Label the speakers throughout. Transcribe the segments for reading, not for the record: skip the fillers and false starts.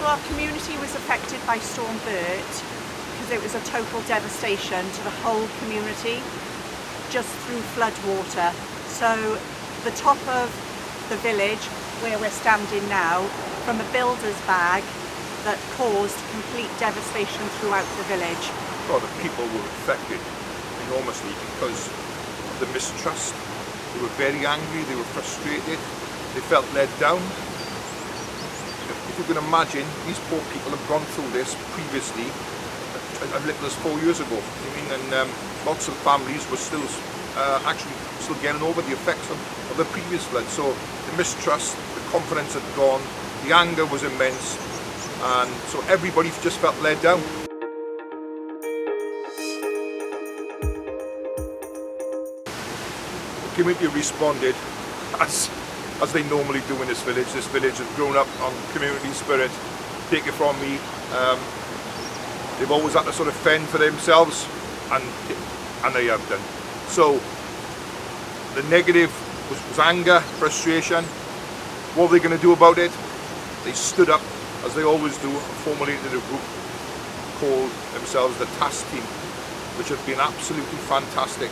Speaker 1: So our community was affected by Storm Bert because it was a total devastation to the whole community just through flood water. So the top of the village where we're standing now, from a builder's bag that caused complete devastation throughout the village.
Speaker 2: Well, the people were affected enormously because of the mistrust. They were very angry, they were frustrated, they felt let down. If you can imagine, these poor people have gone through this previously, as little as 4 years ago. I mean, and lots of families were still getting over the effects of the previous flood. So the mistrust, the confidence had gone, the anger was immense, and so everybody just felt let down. The community responded as they normally do in this village. This village has grown up on community spirit. Take it from me, they've always had to sort of fend for themselves, and they have done. So the negative was anger, frustration. What were they going to do about it? They stood up, as they always do, and formulated a group called themselves the Task Team, which have been absolutely fantastic.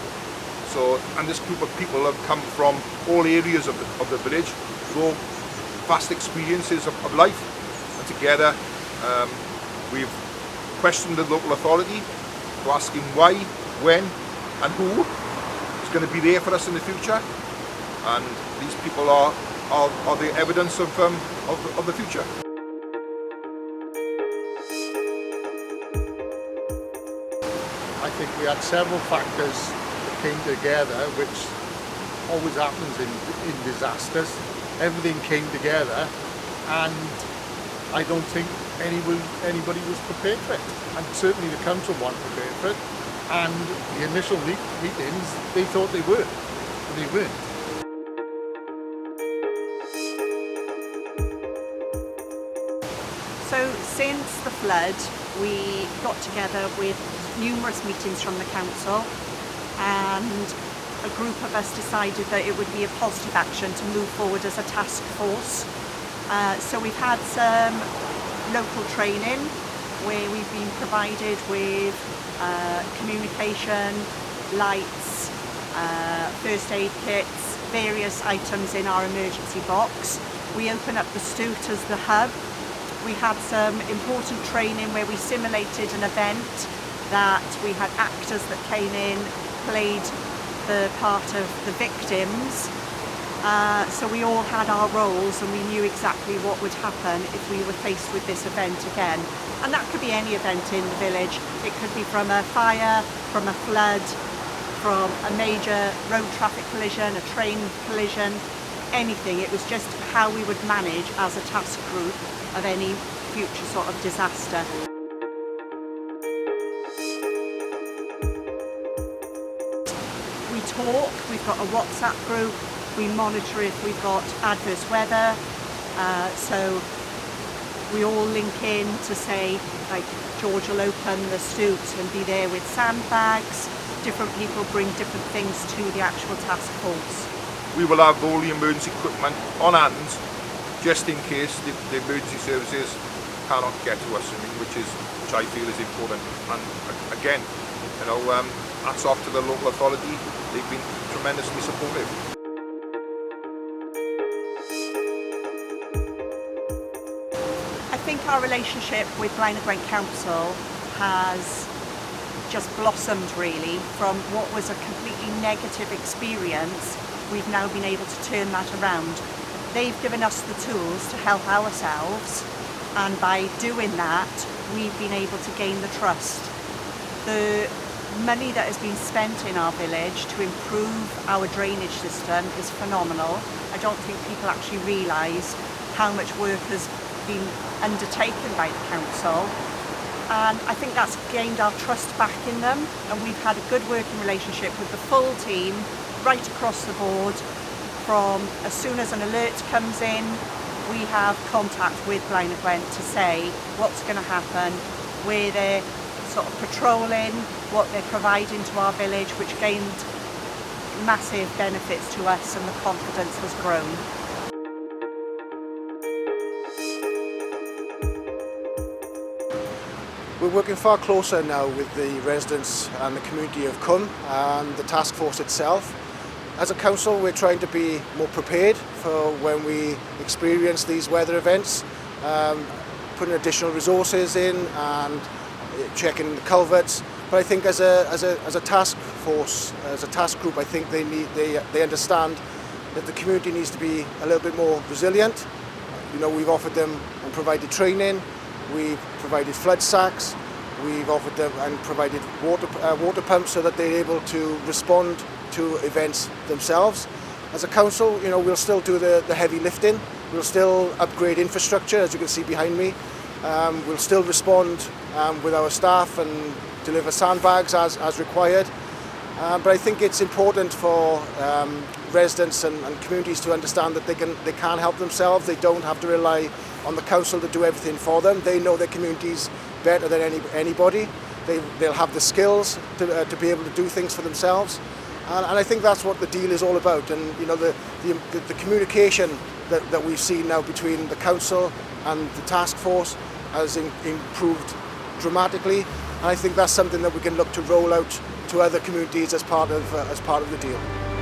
Speaker 2: So, and this group of people have come from all areas of the village, with all vast experiences of life, and together we've questioned the local authority to ask him why, when and who is going to be there for us in the future, and these people are the evidence of the future.
Speaker 3: I think we had several factors that came together, which always happens in disasters. Everything came together, and I don't think anybody was prepared for it. And certainly the council weren't prepared for it. And the initial meetings, they thought they were, but they weren't.
Speaker 1: So since the flood, we got together with numerous meetings from the council, and a group of us decided that it would be a positive action to move forward as a task force. So we've had some local training where we've been provided with communication, lights, first aid kits, various items in our emergency box. We open up the Stoot as the hub. We had some important training where we simulated an event that we had actors that came in, played the part of the victims. So we all had our roles and we knew exactly what would happen if we were faced with this event again. And that could be any event in the village. It could be from a fire, from a flood, from a major road traffic collision, a train collision, anything. It was just how we would manage as a task group of any future sort of disaster. We talk, we've got a WhatsApp group, we monitor if we've got adverse weather, so we all link in to say, like, George will open the Stoot and be there with sandbags. Different people bring different things to the actual task force.
Speaker 2: We will have all the emergency equipment on hand, just in case the emergency services cannot get to us, which I feel is important. And again, hats off to the local authority. They've been tremendously supportive.
Speaker 1: I think our relationship with Blaenau Gwent Council has just blossomed really. From what was a completely negative experience, we've now been able to turn that around. They've given us the tools to help ourselves, and by doing that, we've been able to gain the trust. The money that has been spent in our village to improve our drainage system is phenomenal. I don't think people actually realise how much work has been undertaken by the council, and I think that's gained our trust back in them, and we've had a good working relationship with the full team right across the board. From as soon as an alert comes in, we have contact with Blaenau Gwent to say what's going to happen, where they're sort of patrolling, what they're providing to our village, which gained massive benefits to us, and the confidence has grown.
Speaker 4: We're working far closer now with the residents and the community of Cwm and the task force itself. As a council, we're trying to be more prepared for when we experience these weather events, putting additional resources in and checking the culverts. But I think as a task force, as a task group, I think they understand that the community needs to be a little bit more resilient. You know, we've offered them and provided training. We've provided flood sacks, we've offered them and provided water pumps so that they're able to respond to events themselves. As a council, you know, we'll still do the heavy lifting, we'll still upgrade infrastructure, as you can see behind me. We'll still respond with our staff and deliver sandbags as required. But I think it's important for residents and communities to understand that they can help themselves. They don't have to rely on the council to do everything for them. They know their communities better than anybody. They'll have the skills to be able to do things for themselves. And I think that's what the deal is all about. And you know, the communication that we've seen now between the council and the task force has improved dramatically. And I think that's something that we can look to roll out to other communities as part of the deal.